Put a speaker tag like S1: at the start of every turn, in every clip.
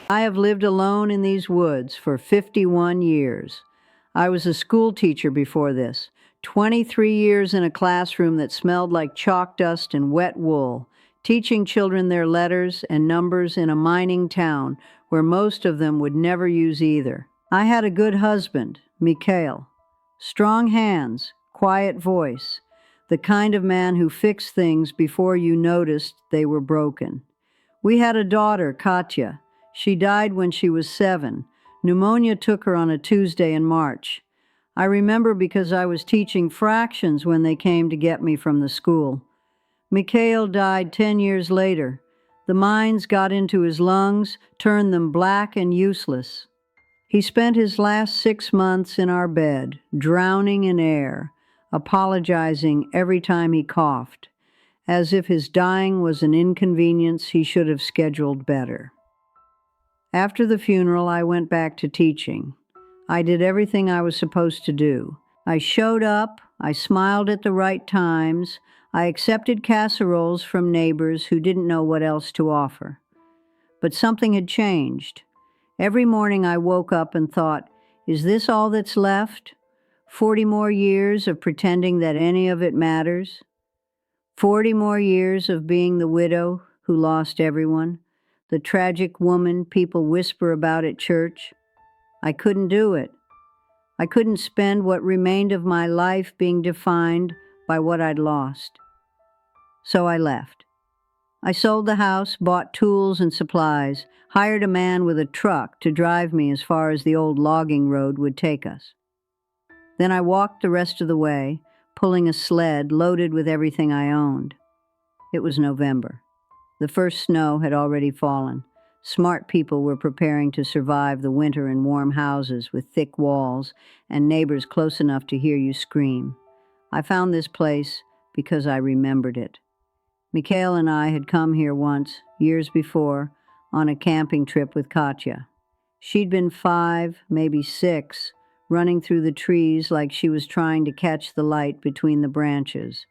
S1: I have lived alone in these woods for 51 years. I was a school teacher before this, 23 years in a classroom that smelled like chalk dust and wet wool, teaching children their letters and numbers in a mining town where most of them would never use either. I had a good husband, Mikhail. Strong hands, quiet voice, the kind of man who fixed things before you noticed they were broken. We had a daughter, Katya. She died when she was 7. Pneumonia took her on a Tuesday in March. I remember because I was teaching fractions when they came to get me from the school. Mikhail died 10 years later. The mines got into his lungs, turned them black and useless. He spent his last 6 months in our bed, drowning in air, apologizing every time he coughed, as if his dying was an inconvenience he should have scheduled better. After the funeral, I went back to teaching. I did everything I was supposed to do. I showed up, I smiled at the right times, I accepted casseroles from neighbors who didn't know what else to offer. But something had changed. Every morning I woke up and thought, is this all that's left? 40 more years of pretending that any of it matters? 40 more years of being the widow who lost everyone, the tragic woman people whisper about at church? I couldn't do it. I couldn't spend what remained of my life being defined by what I'd lost. So I left. I sold the house, bought tools and supplies, hired a man with a truck to drive me as far as the old logging road would take us. Then I walked the rest of the way, pulling a sled loaded with everything I owned. It was November. The first snow had already fallen. Smart people were preparing to survive the winter in warm houses with thick walls and neighbors close enough to hear you scream. I found this place because I remembered it. Mikhail and I had come here once, years before, on a camping trip with Katya. She'd been 5, maybe 6, running through the trees like she was trying to catch the light between the branches.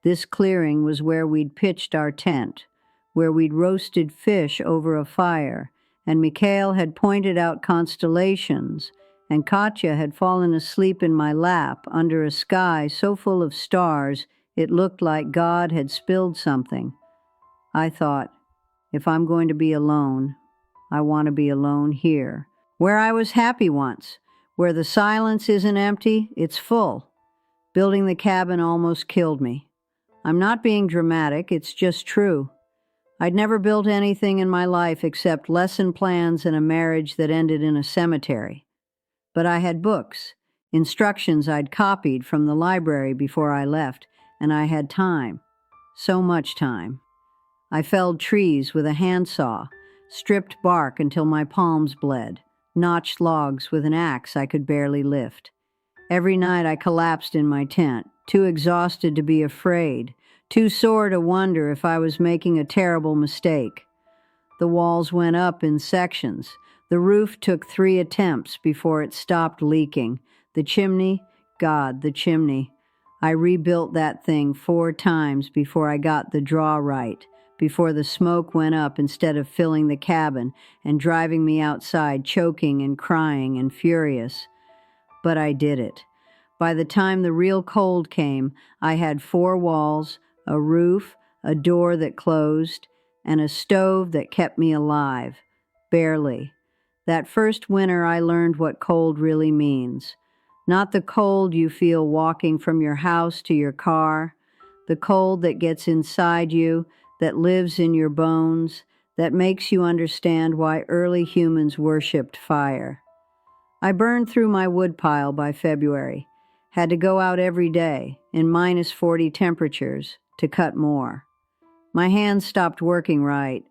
S1: This clearing was where we'd pitched our tent, where we'd roasted fish over a fire, and Mikhail had pointed out constellations, and Katya had fallen asleep in my lap under a sky so full of stars it looked like God had spilled something. I thought, if I'm going to be alone, I want to be alone here, where I was happy once, where the silence isn't empty, it's full. Building the cabin almost killed me. I'm not being dramatic, it's just true. I'd never built anything in my life except lesson plans and a marriage that ended in a cemetery. But I had books, instructions I'd copied from the library before I left, and I had time, so much time. I felled trees with a handsaw, stripped bark until my palms bled, notched logs with an axe I could barely lift. Every night I collapsed in my tent, too exhausted to be afraid, too sore to wonder if I was making a terrible mistake. The walls went up in sections. The roof took 3 attempts before it stopped leaking. The chimney, God, the chimney. I rebuilt that thing 4 times before I got the draw right, before the smoke went up instead of filling the cabin and driving me outside choking and crying and furious. But I did it. By the time the real cold came, I had 4 walls, a roof, a door that closed, and a stove that kept me alive. Barely. That first winter I learned what cold really means. Not the cold you feel walking from your house to your car, the cold that gets inside you, that lives in your bones, that makes you understand why early humans worshipped fire. I burned through my woodpile by February, had to go out every day in -40 temperatures to cut more. My hands stopped working right.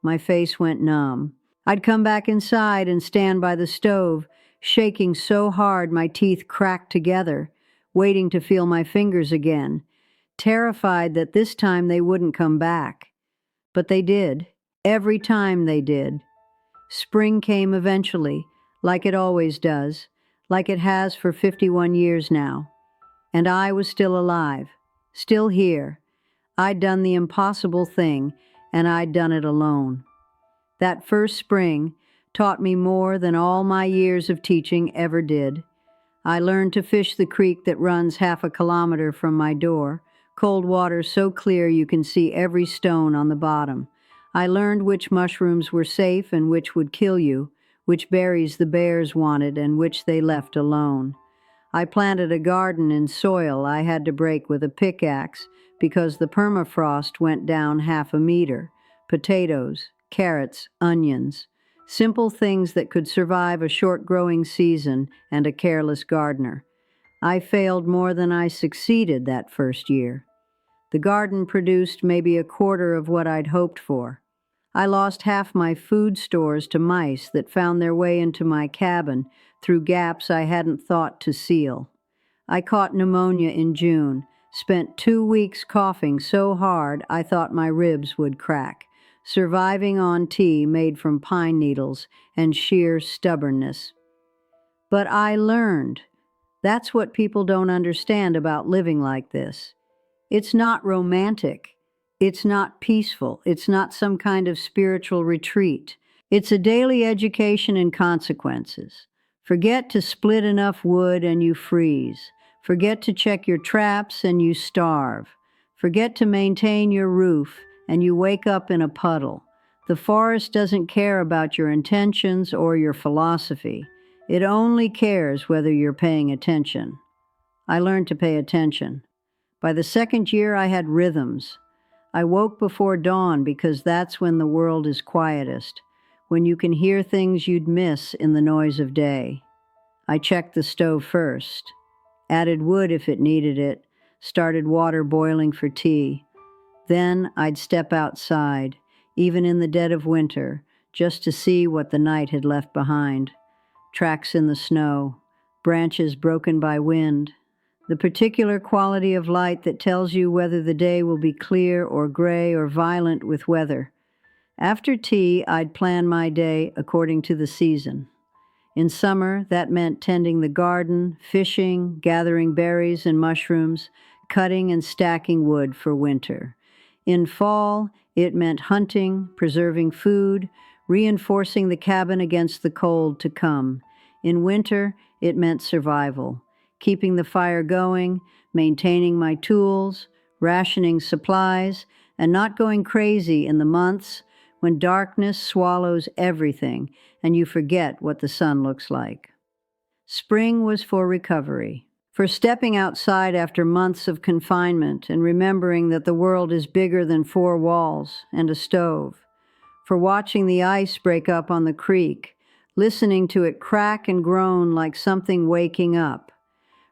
S1: My face went numb. I'd come back inside and stand by the stove, shaking so hard my teeth cracked together, waiting to feel my fingers again, terrified that this time they wouldn't come back. But they did. Every time they did. Spring came eventually, like it always does, like it has for 51 years now. And I was still alive, still here. I'd done the impossible thing, and I'd done it alone. That first spring, taught me more than all my years of teaching ever did. I learned to fish the creek that runs half a kilometer from my door, cold water so clear you can see every stone on the bottom. I learned which mushrooms were safe and which would kill you, which berries the bears wanted and which they left alone. I planted a garden in soil I had to break with a pickaxe because the permafrost went down half a meter. Potatoes, carrots, onions. Simple things that could survive a short growing season and a careless gardener. I failed more than I succeeded that first year. The garden produced maybe a quarter of what I'd hoped for. I lost half my food stores to mice that found their way into my cabin through gaps I hadn't thought to seal. I caught pneumonia in June, spent 2 weeks coughing so hard I thought my ribs would crack, surviving on tea made from pine needles and sheer stubbornness. But I learned. That's what people don't understand about living like this. It's not romantic. It's not peaceful. It's not some kind of spiritual retreat. It's a daily education in consequences. Forget to split enough wood and you freeze. Forget to check your traps and you starve. Forget to maintain your roof and you wake up in a puddle. The forest doesn't care about your intentions or your philosophy. It only cares whether you're paying attention. I learned to pay attention. By the second year, I had rhythms. I woke before dawn because that's when the world is quietest, when you can hear things you'd miss in the noise of day. I checked the stove first, added wood if it needed it, started water boiling for tea. Then I'd step outside, even in the dead of winter, just to see what the night had left behind. Tracks in the snow, branches broken by wind, the particular quality of light that tells you whether the day will be clear or gray or violent with weather. After tea, I'd plan my day according to the season. In summer, that meant tending the garden, fishing, gathering berries and mushrooms, cutting and stacking wood for winter. In fall, it meant hunting, preserving food, reinforcing the cabin against the cold to come. In winter, it meant survival, keeping the fire going, maintaining my tools, rationing supplies, and not going crazy in the months when darkness swallows everything and you forget what the sun looks like. Spring was for recovery, for stepping outside after months of confinement and remembering that the world is bigger than 4 walls and a stove, for watching the ice break up on the creek, listening to it crack and groan like something waking up,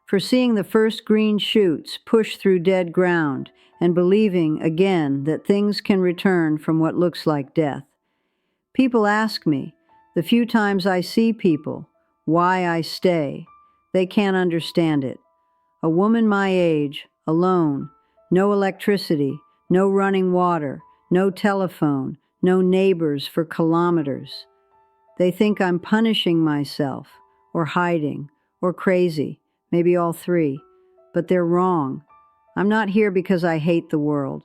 S1: for seeing the first green shoots push through dead ground and believing again that things can return from what looks like death. People ask me, the few times I see people, why I stay. They can't understand it. A woman my age, alone, no electricity, no running water, no telephone, no neighbors for kilometers. They think I'm punishing myself, or hiding, or crazy, maybe all three. But they're wrong. I'm not here because I hate the world.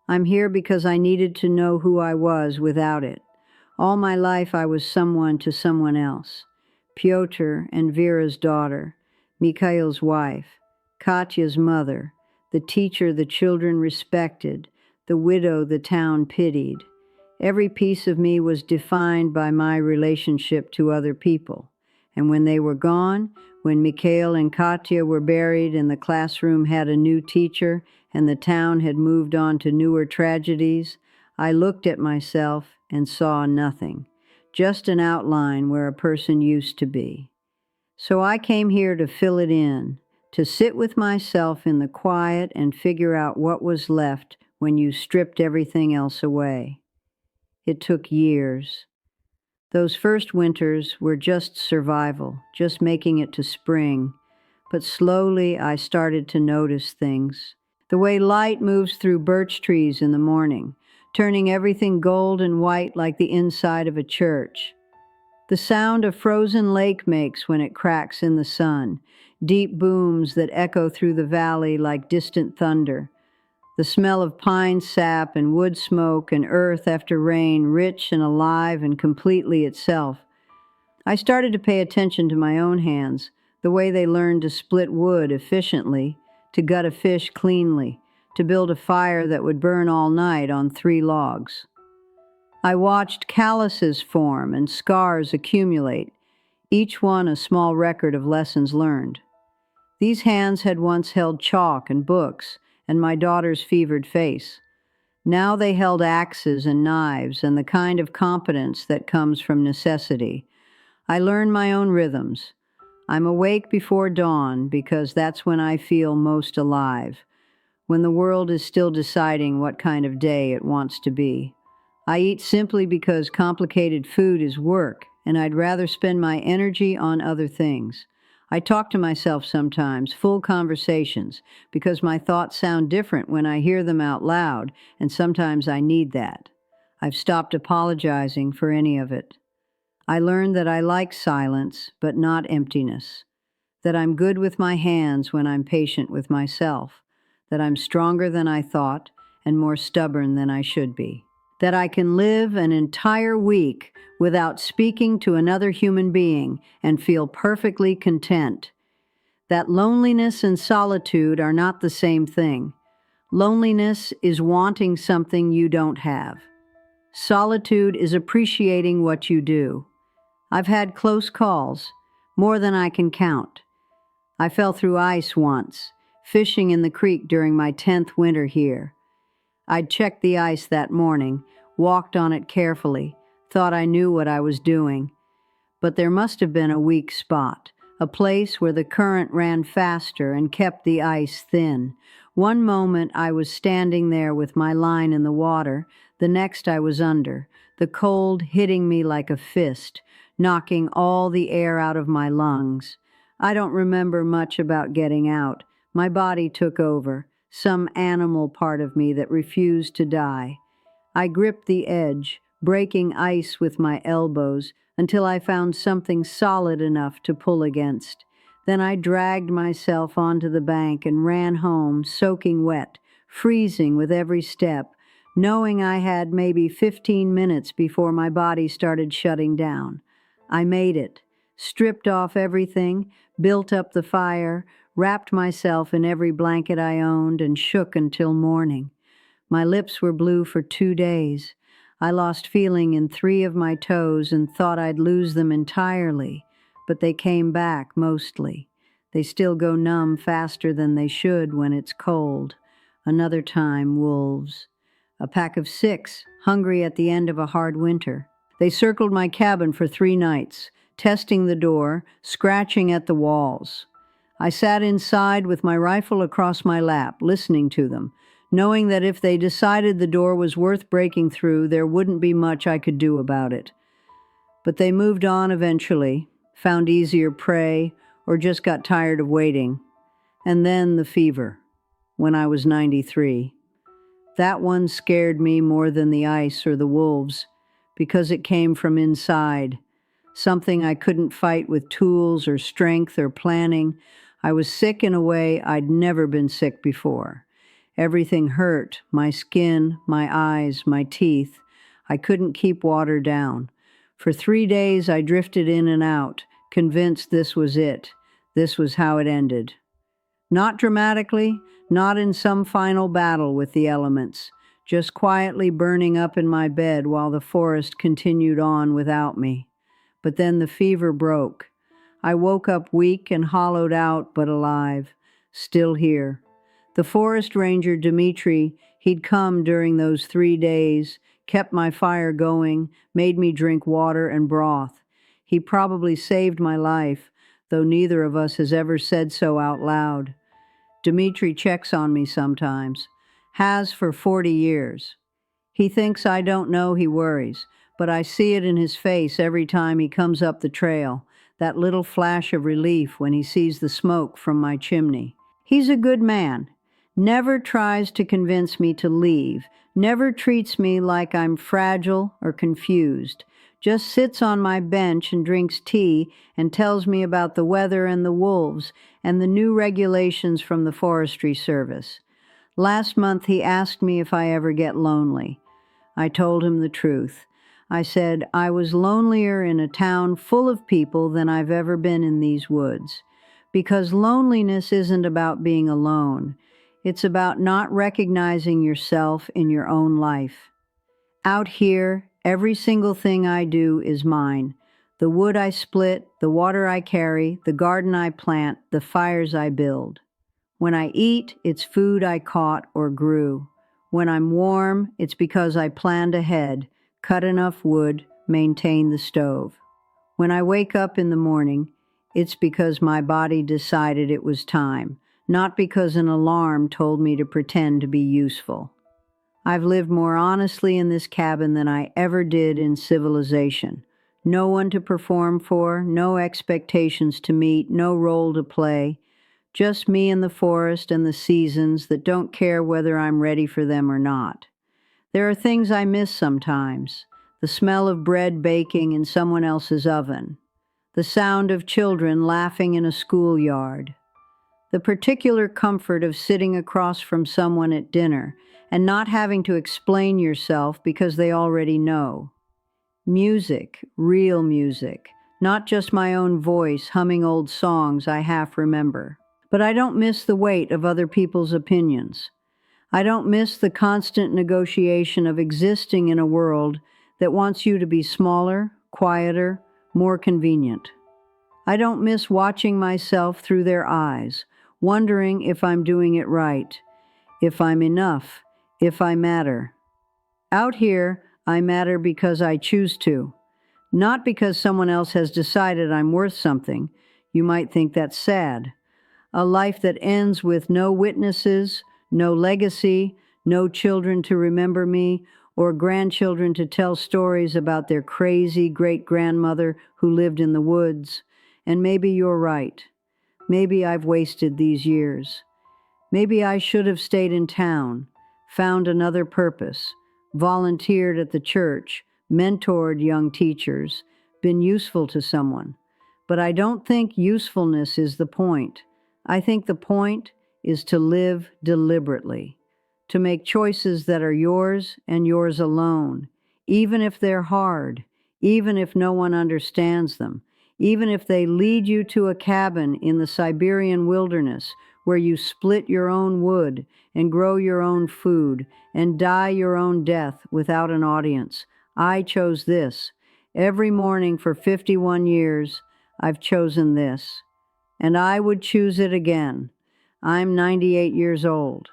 S1: I'm here because I needed to know who I was without it. All my life I was someone to someone else. Pyotr and Vera's daughter, Mikhail's wife, Katya's mother, the teacher the children respected, the widow the town pitied. Every piece of me was defined by my relationship to other people. And when they were gone, when Mikhail and Katya were buried and the classroom had a new teacher and the town had moved on to newer tragedies, I looked at myself and saw nothing, just an outline where a person used to be. So I came here to fill it in, to sit with myself in the quiet and figure out what was left when you stripped everything else away. It took years. Those first winters were just survival, just making it to spring. But slowly I started to notice things. The way light moves through birch trees in the morning, turning everything gold and white like the inside of a church. The sound a frozen lake makes when it cracks in the sun, deep booms that echo through the valley like distant thunder. The smell of pine sap and wood smoke and earth after rain, rich and alive and completely itself. I started to pay attention to my own hands, the way they learned to split wood efficiently, to gut a fish cleanly, to build a fire that would burn all night on 3 logs. I watched calluses form and scars accumulate, each one a small record of lessons learned. These hands had once held chalk and books and my daughter's fevered face. Now they held axes and knives and the kind of competence that comes from necessity. I learned my own rhythms. I'm awake before dawn because that's when I feel most alive, when the world is still deciding what kind of day it wants to be. I eat simply because complicated food is work, and I'd rather spend my energy on other things. I talk to myself sometimes, full conversations, because my thoughts sound different when I hear them out loud, and sometimes I need that. I've stopped apologizing for any of it. I learned that I like silence, but not emptiness. That I'm good with my hands when I'm patient with myself. That I'm stronger than I thought and more stubborn than I should be. That I can live an entire week without speaking to another human being and feel perfectly content. That loneliness and solitude are not the same thing. Loneliness is wanting something you don't have. Solitude is appreciating what you do. I've had close calls, more than I can count. I fell through ice once, fishing in the creek during my 10th winter here. I'd checked the ice that morning, walked on it carefully, thought I knew what I was doing. But there must have been a weak spot, a place where the current ran faster and kept the ice thin. One moment I was standing there with my line in the water, the next I was under, the cold hitting me like a fist, knocking all the air out of my lungs. I don't remember much about getting out. My body took over, some animal part of me that refused to die. I gripped the edge, breaking ice with my elbows until I found something solid enough to pull against. Then I dragged myself onto the bank and ran home, soaking wet, freezing with every step, knowing I had maybe 15 minutes before my body started shutting down. I made it, stripped off everything, built up the fire, wrapped myself in every blanket I owned, and shook until morning. My lips were blue for 2 days. I lost feeling in 3 of my toes and thought I'd lose them entirely, but they came back mostly. They still go numb faster than they should when it's cold. Another time, wolves. A pack of 6, hungry at the end of a hard winter. They circled my cabin for 3 nights, testing the door, scratching at the walls. I sat inside with my rifle across my lap, listening to them, knowing that if they decided the door was worth breaking through, there wouldn't be much I could do about it. But they moved on eventually, found easier prey, or just got tired of waiting. And then the fever, when I was 93. That one scared me more than the ice or the wolves, because it came from inside, something I couldn't fight with tools or strength or planning. I was sick in a way I'd never been sick before. Everything hurt, my skin, my eyes, my teeth. I couldn't keep water down. For 3 days I drifted in and out, convinced this was it. This was how it ended. Not dramatically, not in some final battle with the elements, just quietly burning up in my bed while the forest continued on without me. But then the fever broke. I woke up weak and hollowed out, but alive, still here. The forest ranger, Dmitri, he'd come during those 3 days, kept my fire going, made me drink water and broth. He probably saved my life, though neither of us has ever said so out loud. Dmitri checks on me sometimes, has for 40 years. He thinks I don't know he worries, but I see it in his face every time he comes up the trail, that little flash of relief when he sees the smoke from my chimney. He's a good man, never tries to convince me to leave, never treats me like I'm fragile or confused, just sits on my bench and drinks tea and tells me about the weather and the wolves and the new regulations from the Forestry Service. Last month he asked me if I ever get lonely. I told him the truth. I said, I was lonelier in a town full of people than I've ever been in these woods. Because loneliness isn't about being alone. It's about not recognizing yourself in your own life. Out here, every single thing I do is mine. The wood I split, the water I carry, the garden I plant, the fires I build. When I eat, it's food I caught or grew. When I'm warm, it's because I planned ahead, cut enough wood, maintained the stove. When I wake up in the morning, it's because my body decided it was time, not because an alarm told me to pretend to be useful. I've lived more honestly in this cabin than I ever did in civilization. No one to perform for, no expectations to meet, no role to play. Just me and the forest and the seasons that don't care whether I'm ready for them or not. There are things I miss sometimes. The smell of bread baking in someone else's oven. The sound of children laughing in a schoolyard. The particular comfort of sitting across from someone at dinner and not having to explain yourself because they already know. Music, real music, not just my own voice humming old songs I half remember. But I don't miss the weight of other people's opinions. I don't miss the constant negotiation of existing in a world that wants you to be smaller, quieter, more convenient. I don't miss watching myself through their eyes, wondering if I'm doing it right, if I'm enough, if I matter. Out here, I matter because I choose to, not because someone else has decided I'm worth something. You might think that's sad. A life that ends with no witnesses, no legacy, no children to remember me, or grandchildren to tell stories about their crazy great-grandmother who lived in the woods. And maybe you're right. Maybe I've wasted these years. Maybe I should have stayed in town, found another purpose, volunteered at the church, mentored young teachers, been useful to someone. But I don't think usefulness is the point. I think the point is to live deliberately, to make choices that are yours and yours alone, even if they're hard, even if no one understands them, even if they lead you to a cabin in the Siberian wilderness where you split your own wood and grow your own food and die your own death without an audience. I chose this. Every morning for 51 years, I've chosen this. And I would choose it again. I'm 98 years old.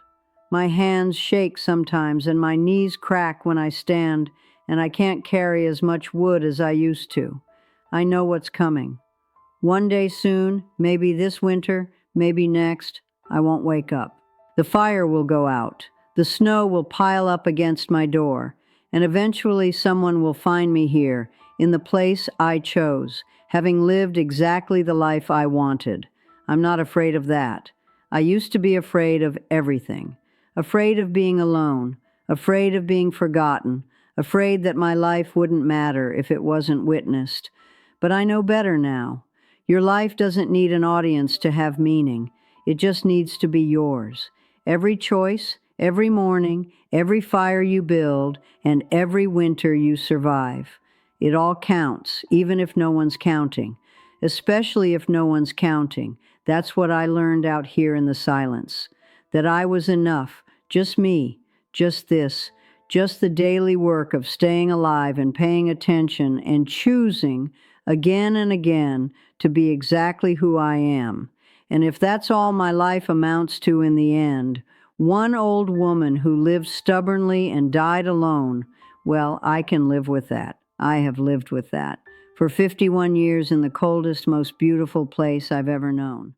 S1: My hands shake sometimes and my knees crack when I stand, and I can't carry as much wood as I used to. I know what's coming. One day soon, maybe this winter, maybe next, I won't wake up. The fire will go out. The snow will pile up against my door, and eventually someone will find me here, in the place I chose, having lived exactly the life I wanted. I'm not afraid of that. I used to be afraid of everything. Afraid of being alone, afraid of being forgotten, afraid that my life wouldn't matter if it wasn't witnessed. But I know better now. Your life doesn't need an audience to have meaning. It just needs to be yours. Every choice, every morning, every fire you build, and every winter you survive. It all counts, even if no one's counting. Especially if no one's counting. That's what I learned out here in the silence. That I was enough, just me, just this, just the daily work of staying alive and paying attention and choosing again and again to be exactly who I am. And if that's all my life amounts to in the end, one old woman who lived stubbornly and died alone, well, I can live with that. I have lived with that for 51 years in the coldest, most beautiful place I've ever known.